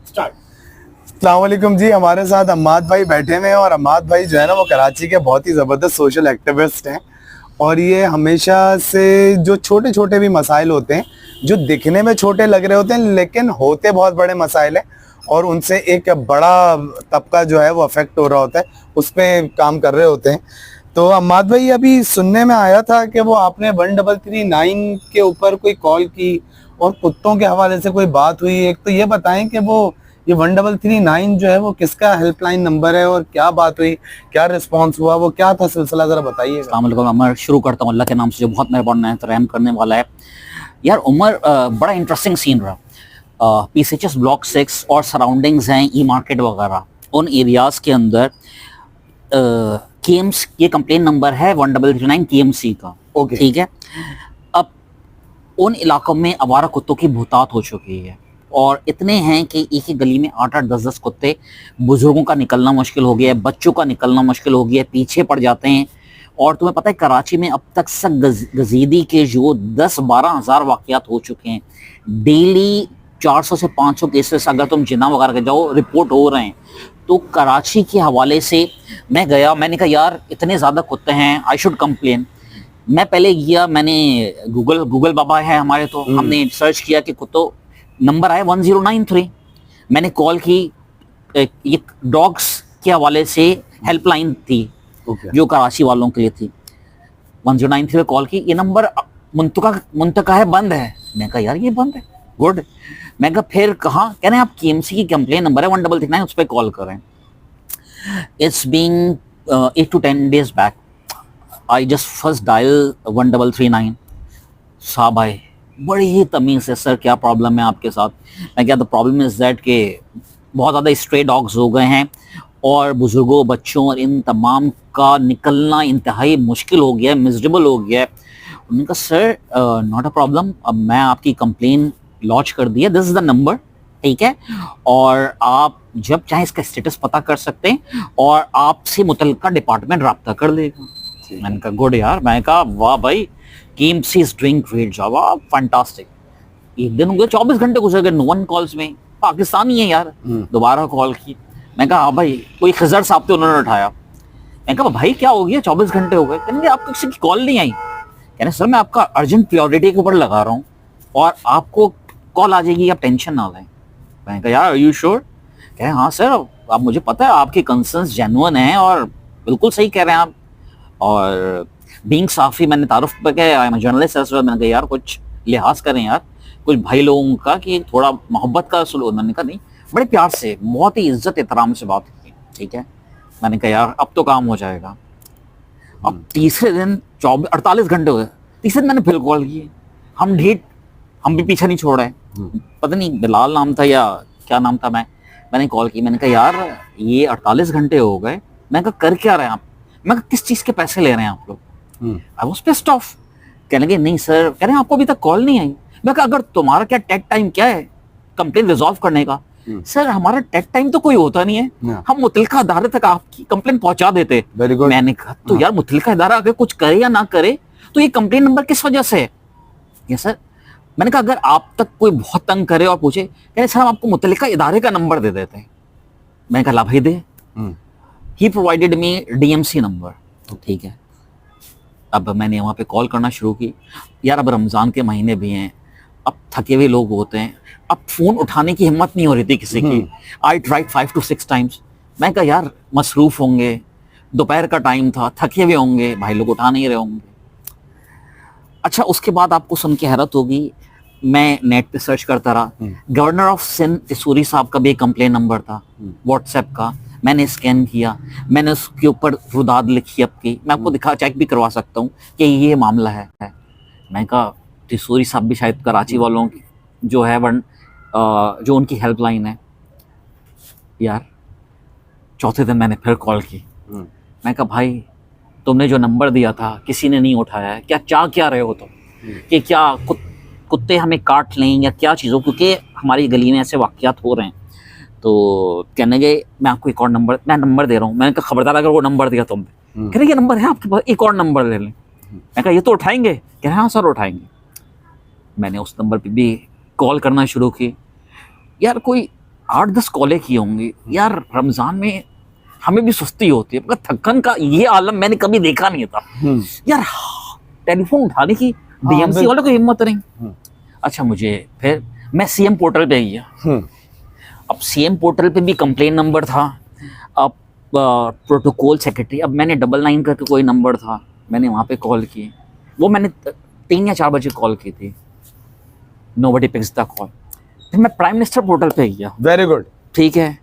Start. अस्सलाम वालेकुम जी। हमारे साथ अम्माद भाई बैठे हुए हैं और अम्माद भाई जो है ना वो कराची के बहुत ही ज़बरदस्त सोशल एक्टिविस्ट हैं। और ये हमेशा से जो छोटे छोटे भी मसाइल होते हैं जो दिखने में छोटे लग रहे होते हैं लेकिन होते बहुत बड़े मसाइल हैं और उनसे एक बड़ा तबका जो है वो अफेक्ट हो रहा होता है, उस पर काम कर रहे होते हैं। तो अम्माद भाई, अभी सुनने में आया था कि वो आपने 1339 के ऊपर कोई कॉल की और कुत्तों के हवाले से कोई बात हुई। एक तो ये बताएं कि वो ये 1339 जो है वो किसका हेल्पलाइन नंबर है और क्या बात हुई, क्या रिस्पांस हुआ, वो क्या था सिलसिला, जरा बताइए। अस्सलाम वालेकुम। मैं शुरू करता हूँ अल्लाह के नाम से जो बहुत मेहरबान है, तो रहम करने वाला है। यार उमर, बड़ा इंटरेस्टिंग सीन रहा। पीसीएचएस ब्लॉक 6 और सराउंडिंग्स हैं, ई मार्केट वगैरह, उन एरियाज़ के अंदर केम्स, ये कंप्लेन नंबर है 1339 केएमसी का। ओके, ठीक है। अब उन इलाकों में आवारा कुत्तों की बहुतात हो चुकी है और इतने हैं कि एक ही गली में 8-8, 10-10 कुत्ते। बुजुर्गों का निकलना मुश्किल हो गया है, बच्चों का निकलना मुश्किल हो गया है, पीछे पड़ जाते हैं। और तुम्हें पता है कराची में अब तक गजीदी के जो 10-12 हज़ार वाक़यात हो चुके हैं। डेली 400 से 500 केसेस अगर तुम जिन्ना वगैरह के जाओ रिपोर्ट हो रहे हैं। तो कराची के हवाले से मैं गया, मैंने कहा यार इतने ज़्यादा कुत्ते हैं, आई शुड कंप्लेन। मैं पहले गया, मैंने गूगल बाबा है हमारे, तो हमने सर्च किया कि कुत्तों नंबर आया 1093। मैंने कॉल की, ये डॉग्स के हवाले से हेल्पलाइन थी जो कराची वालों के लिए थी। 1093 पे कॉल की, ये नंबर मुंतका है, बंद है। मैं कहा यार ये बंद है, गुड। मैं कहा फिर कहाँ, कह रहे हैं आप केएमसी की कंप्लेन नंबर है 1339, उस पर कॉल करें। It's being 8 to 10 days back I just first dial 1339। साहब आए, बड़ी ही तमीज़ से, सर क्या प्रॉब्लम है आपके साथ। मैं क्या, द प्रॉब्लम इज़ दैट कि बहुत ज़्यादा स्ट्रे डॉग्स हो गए हैं और बुज़ुर्गों, बच्चों और इन तमाम का निकलना इंतहाई मुश्किल हो गया है, मिजरेबल हो गया है। उन्होंने कहा सर नॉट अ प्रॉब्लम, अब मैं आपकी कंप्लेन लॉन्च कर दी है, दिस इज़ द नंबर, ठीक है। और आप जब चाहे इसका स्टेटस पता कर सकते हैं और आपसे मुतल्लिका डिपार्टमेंट रब्ता कर लेगा। मैंने कहा गुड यार। मैं कहा वाह भाई, KMC is doing great job, fantastic. एक दिन हो गया, 24 घंटे गुजर गए, नो वन कॉल्स में। पाकिस्तानी है यार। दोबारा कॉल की, मैं कहा हाँ भाई, कोई खजर साहब थे, उन्होंने उठाया। मैं कहा भाई क्या हो गया, 24 घंटे हो गए। कहने आपको किसी की कॉल नहीं आई। कहने सर मैं आपका अर्जेंट प्रायोरिटी के ऊपर लगा रहा हूँ और आपको कॉल आ जाएगी, आप टेंशन ना लें। मैंने कहा यार आर यू श्योर? कह हाँ सर, आप मुझे पता है आपके कंसर्न्स जेन्युइन हैं और बिल्कुल सही कह रहे हैं आप। और बीइंग साफ़ी, मैंने तारुफ पर कहा I am journalist as well. मैंने कहा यार कुछ लिहाज करें यार, कुछ भाई लोगों का, कि थोड़ा मोहब्बत का सलूक। मैंने कहा नहीं, बड़े प्यार से, बहुत ही इज्जत एहतराम से बात की, ठीक है। मैंने कहा यार अब तो काम हो जाएगा। अब तीसरे दिन 48 घंटे हो गए, तीसरे दिन मैंने फिर कॉल की। हम भी पीछे नहीं छोड़ रहे। पता नहीं बिलाल नाम था या क्या नाम था। मैंने कॉल की, मैंने कहा यार ये 48 घंटे हो गए। मैं कहा कर क्या रहे हैं आप? मैं कहा किस चीज़ के पैसे ले रहे हैं आप लोग? I was pissed off. कहने लगे नहीं सर, कह रहे हैं आपको अभी तक कॉल नहीं आई। मैं कहा अगर तुम्हारा क्या टेक टाइम क्या है कंप्लेन रिजॉल्व करने का? सर हमारा टेक टाइम तो कोई होता नहीं है, हम मुतल्लिका अदारे तक आपकी कंप्लेन पहुंचा देते। मैंने कहा तो यार मुतल्लिका अदारा अगर कुछ करे या ना करे तो ये कंप्लेन नंबर किस वजह से है? Yes sir. मैंने कहा अगर आप तक कोई बहुत तंग करे और पूछे, कह रहे सर हम आपको मुतल्लिका इदारे का नंबर दे देते हैं। मैंने कहा ला भाई दे। ही प्रोवाइडेड मी डीएमसी नंबर, ठीक है। अब मैंने वहाँ पे कॉल करना शुरू की। यार अब रमज़ान के महीने भी हैं, अब थके हुए लोग होते हैं, अब फ़ोन उठाने की हिम्मत नहीं हो रही थी किसी की। I tried 5 to 6 times। मैं कहा यार मसरूफ़ होंगे, दोपहर का टाइम था, थके हुए होंगे, भाई लोग उठा नहीं रहे होंगे। अच्छा, उसके बाद आपको सुन के हैरत होगी, मैं नेट पे सर्च करता रहा। गवर्नर ऑफ सिंध तिसूरी साहब का भी एक कंप्लेन नंबर था व्हाट्सएप का। मैंने स्कैन किया, मैंने उसके ऊपर रुदाद लिखी आपकी, मैं आपको दिखा, चेक भी करवा सकता हूँ कि ये मामला है। मैं कहा तिसूरी साहब भी शायद कराची वालों की जो है जो उनकी हेल्पलाइन है। यार चौथे दिन मैंने फिर कॉल की। मैं कहा भाई तुमने जो नंबर दिया था किसी ने नहीं उठाया है, क्या चाह क्या रहे हो तुम? कि क्या कुत्ते हमें काट लें या क्या चीज़ों, क्योंकि हमारी गली में ऐसे वाक़यात हो रहे हैं। तो कहने गए मैं आपको एक और नंबर, मैं नंबर दे रहा हूँ। मैंने कहा खबरदार अगर वो नंबर दिया तुमने। कह रहे ये नंबर है आपके पास, एक और नंबर ले लें। मैं कहा ये तो उठाएंगे? कह रहे हाँ सर उठाएंगे। मैंने उस नंबर पे भी कॉल करना शुरू की। यार कोई 8-10 कॉलें की होंगी यार। रमजान में हमें भी सुस्ती होती है, मगर थकन का ये आलम मैंने कभी देखा नहीं था यार। टेलीफोन उठाने की डीएमसी वालों को हिम्मत नहीं। अच्छा, मुझे फिर मैं सीएम पोर्टल पे गया। अब सीएम पोर्टल पे भी कंप्लेन नंबर था, अब प्रोटोकॉल सेक्रेटरी, अब मैंने 99 करके कोई नंबर था, मैंने वहाँ पे कॉल की। वो मैंने 3 या 4 बजे कॉल की थी, नोबडी पिक्स द कॉल। फिर मैं प्राइम मिनिस्टर पोर्टल पे गया। Very good. ठीक है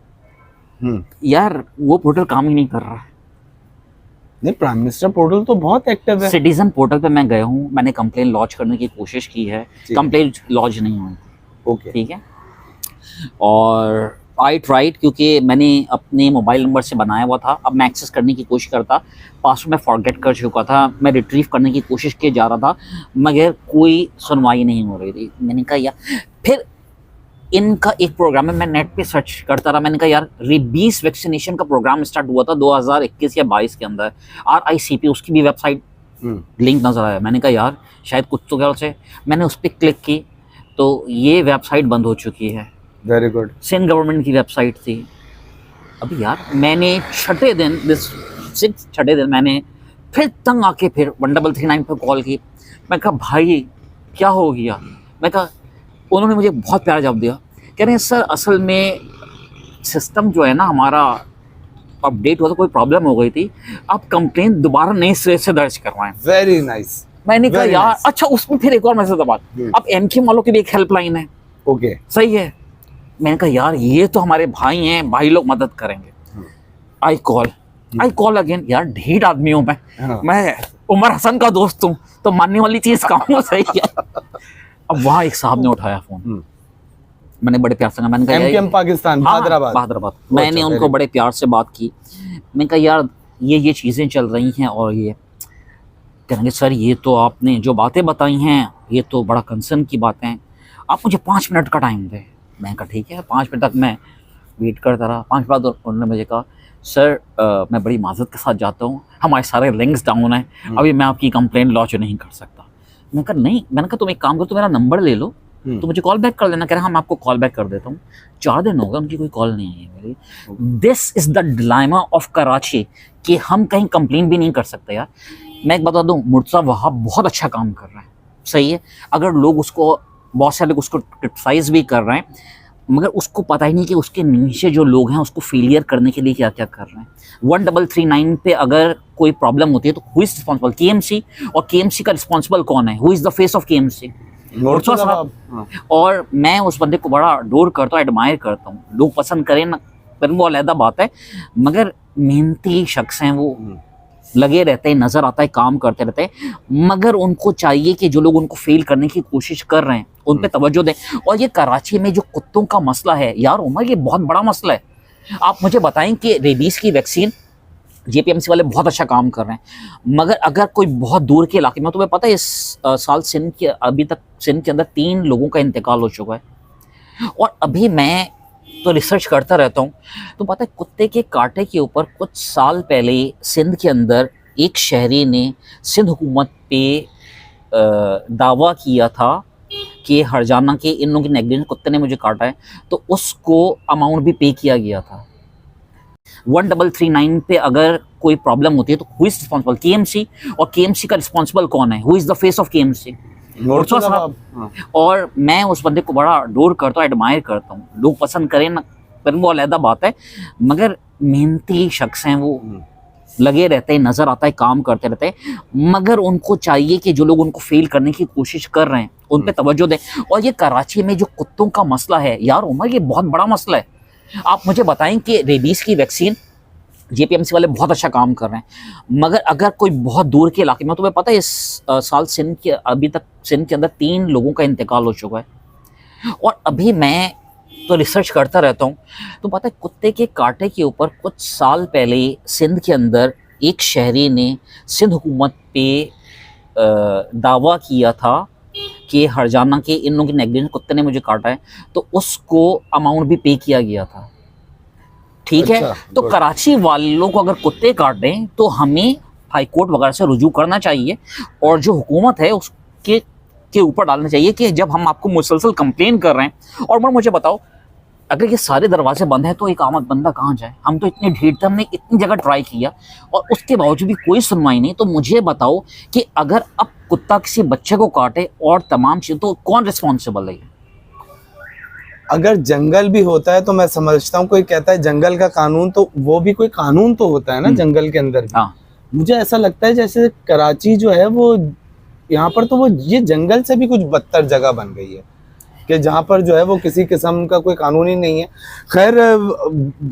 यार, वो पोर्टल काम ही नहीं कर रहा है। नहीं, प्राइम मिनिस्टर पोर्टल तो बहुत एक्टिव है। सिटीजन पोर्टल पे मैं गया हूँ, मैंने कंप्लेन लॉन्च करने की कोशिश की है, कंप्लेन लॉन्च नहीं हुई। ओके, ठीक है। और आई ट्राइड, क्योंकि मैंने अपने मोबाइल नंबर से बनाया हुआ था, अब मैं एक्सेस करने की कोशिश करता, पासवर्ड मैं फॉरगेट कर चुका था, मैं रिट्रीव करने की कोशिश किए जा रहा था, मगर कोई सुनवाई नहीं हो रही थी। मैंने कहा यार, फिर इनका एक प्रोग्राम है, मैं नेट पे सर्च करता रहा, मैंने कहा यार रेबीज वैक्सीनेशन का प्रोग्राम स्टार्ट हुआ था 2021 या 22 के अंदर, RICP, उसकी भी वेबसाइट लिंक नज़र आया। मैंने कहा यार शायद कुछ तो गलत है, मैंने उस पर क्लिक की तो ये वेबसाइट बंद हो चुकी है। Very good. सिंध गवर्नमेंट की वेबसाइट थी। अभी यार मैंने छठे दिन मैंने फिर तंग आके फिर 1339 पे कॉल की। मैं कहा भाई क्या हो गया? मैं कहा, उन्होंने मुझे बहुत प्यारा जवाब दिया, कह रहे हैं सर असल में सिस्टम जो है ना हमारा अपडेट हुआ, तो कोई प्रॉब्लम हो गई थी, आप कंप्लेंट दोबारा नए सिरे से दर्ज करवाएं। Very nice. मैंने कहा यार अच्छा, उसमें फिर एक और मैसेज दबा, अब MK वालों की भी एक हेल्पलाइन है। ओके, सही है। मैंने कहा यार ये तो हमारे भाई हैं, भाई लोग मदद करेंगे। I call again. यार ढीठ आदमी हूँ मैं उमर हसन का दोस्त हूँ, तो मानने वाली चीज कहूँ। सही है। अब वहाँ एक साहब ने उठाया फोन, मैंने बड़े प्यार से कहा, मैंने कहा MKM पाकिस्तान, हैदराबाद। मैंने उनको बड़े प्यार से बात की। मैंने कहा यार ये चीज़ें चल रही हैं, और ये कहेंगे सर ये तो आपने जो बातें बताई हैं ये तो बड़ा कंसर्न की बातें हैं, आप मुझे 5 मिनट का टाइम दें। मैंने कहा ठीक है। 5 मिनट तक मैं वेट करता रहा। 5 मिनट बाद उन्होंने मुझे कहा सर मैं बड़ी माजरत के साथ जाता हूँ, हमारे सारे लिंक्स डाउन हैं, अभी मैं आपकी कंप्लेंट लॉन्च नहीं कर सकता। मैंने कहा नहीं। मैंने कहा तुम एक काम करो, तो मेरा नंबर ले लो, तो मुझे कॉल बैक कर लेना। कह रहे हम आपको कॉल बैक कर देता हूँ। 4 दिन हो गए उनकी कोई कॉल नहीं आई है मेरी। This is the dilemma of Karachi, कि हम कहीं कंप्लेन भी नहीं कर सकते यार। मैं एक बता दूं, मुर्तज़ा वहाब बहुत अच्छा काम कर रहा है। सही है। अगर लोग उसको, बहुत सारे लोग उसको क्रिटिसाइज भी कर रहे हैं, मगर उसको पता ही नहीं कि उसके नीचे जो लोग हैं उसको फेलियर करने के लिए क्या क्या कर रहे हैं। 1339 पे अगर कोई प्रॉब्लम होती है तो हु इज रिस्पॉन्सिबल? KMC। और KMC का रिस्पॉन्सिबल कौन है? Who is the face of KMC? Murtaza साहब। और मैं उस बंदे को बड़ा अडोर करता हूँ, एडमायर करता हूँ। लोग पसंद करें ना करें वो अलग बात है, मगर मेहनती शख्स हैं वो, लगे रहते हैं, नजर आता है, काम करते रहते हैं, मगर उनको चाहिए कि जो लोग उनको फेल करने की कोशिश कर रहे हैं उन पे तवज्जो दें। और ये कराची में जो कुत्तों का मसला है यार उमर, ये बहुत बड़ा मसला है। आप मुझे बताएं कि रेबीज की वैक्सीन JPMC वाले बहुत अच्छा काम कर रहे हैं, मगर अगर कोई बहुत दूर के इलाके में, तुम्हें पता है इस साल सिंध के, अभी तक सिंध के अंदर 3 लोगों का इंतकाल हो चुका है। और अभी मैं तो रिसर्च करता रहता हूँ, तो पता है कुत्ते के कांटे के ऊपर कुछ साल पहले सिंध के अंदर एक शहरी ने सिंध हुकूमत पे दावा किया था कि हरजाना के इन लोगों की नेगलिजेंस, कुत्ते ने मुझे काटा है, तो उसको अमाउंट भी पे किया गया था। 1339 पे अगर कोई प्रॉब्लम होती है तो हु इज रिस्पॉन्सिबल? KMC। और KMC का रिस्पॉन्सिबल कौन है? Who is the face of KMC? Murtaza साहब। और मैं उस बंदे को बड़ा अडोर करता हूँ, एडमायर करता हूँ। लोग पसंद करें ना करें वो अलग बात है, मगर मेहनती शख्स हैं वो, लगे रहते हैं, नजर आता है, काम करते रहते हैं, मगर उनको चाहिए कि जो लोग उनको फेल करने की कोशिश कर रहे हैं उन पे तवज्जो दें। और ये कराची में जो कुत्तों का मसला है यार उमर, ये बहुत बड़ा मसला है। आप मुझे बताएं कि रेबीज की वैक्सीन JPMC वाले बहुत अच्छा काम कर रहे हैं, मगर अगर कोई बहुत दूर के इलाके में, तुम्हें पता है इस साल सिंध के, अभी तक सिंध के अंदर 3 लोगों का इंतकाल हो चुका है। और अभी मैं तो रिसर्च करता रहता हूँ, तो पता है कुत्ते के कांटे के ऊपर कुछ साल पहले सिंध के अंदर एक शहरी ने सिंध हुकूमत पे दावा किया था कि हरजाना के इन लोगों की नेगलिजेंस, कुत्ते ने मुझे काटा है, तो उसको अमाउंट भी पे किया गया था। ठीक है। तो कराची वालों को अगर कुत्ते काट दें तो हमें हाई कोर्ट वगैरह से रुजू करना चाहिए, और जो हुकूमत है उसके ऊपर डालना चाहिए कि जब हम आपको मुसलसल कंप्लेन कर रहे हैं। और मुझे बताओ अगर ये सारे दरवाजे बंद हैं तो एक आम बंदा कहाँ जाए? हम तो इतनी ढीठ थे, हमने इतनी जगह ट्राई किया और उसके बावजूद भी कोई सुनवाई नहीं। तो मुझे बताओ कि अगर अब कुत्ता किसी बच्चे को काटे और तमाम चीज़, तो कौन रिस्पॉन्सिबल है? अगर जंगल भी होता है तो मैं समझता हूँ, कोई कहता है जंगल का कानून, तो वो भी कोई कानून तो होता है ना जंगल के अंदर भी। हाँ, मुझे ऐसा लगता है जैसे कराची जो है वो, यहाँ पर तो वो ये जंगल से भी कुछ बदतर जगह बन गई है कि जहाँ पर जो है वो किसी किस्म का कोई कानून ही नहीं है। खैर,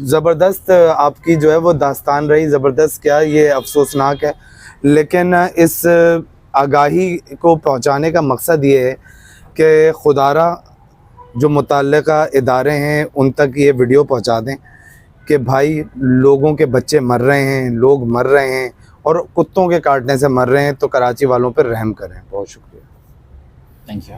ज़बरदस्त आपकी जो है वो दास्तान रही, ज़बरदस्त क्या, ये अफसोसनाक है, लेकिन इस आगाही को पहुँचाने का मकसद ये है कि खुदारा जो मुतल्लिका इदारे हैं उन तक ये वीडियो पहुँचा दें कि भाई लोगों के बच्चे मर रहे हैं, लोग मर रहे हैं और कुत्तों के काटने से मर रहे हैं, तो कराची वालों पर रहम करें। बहुत शुक्रिया। Thank you.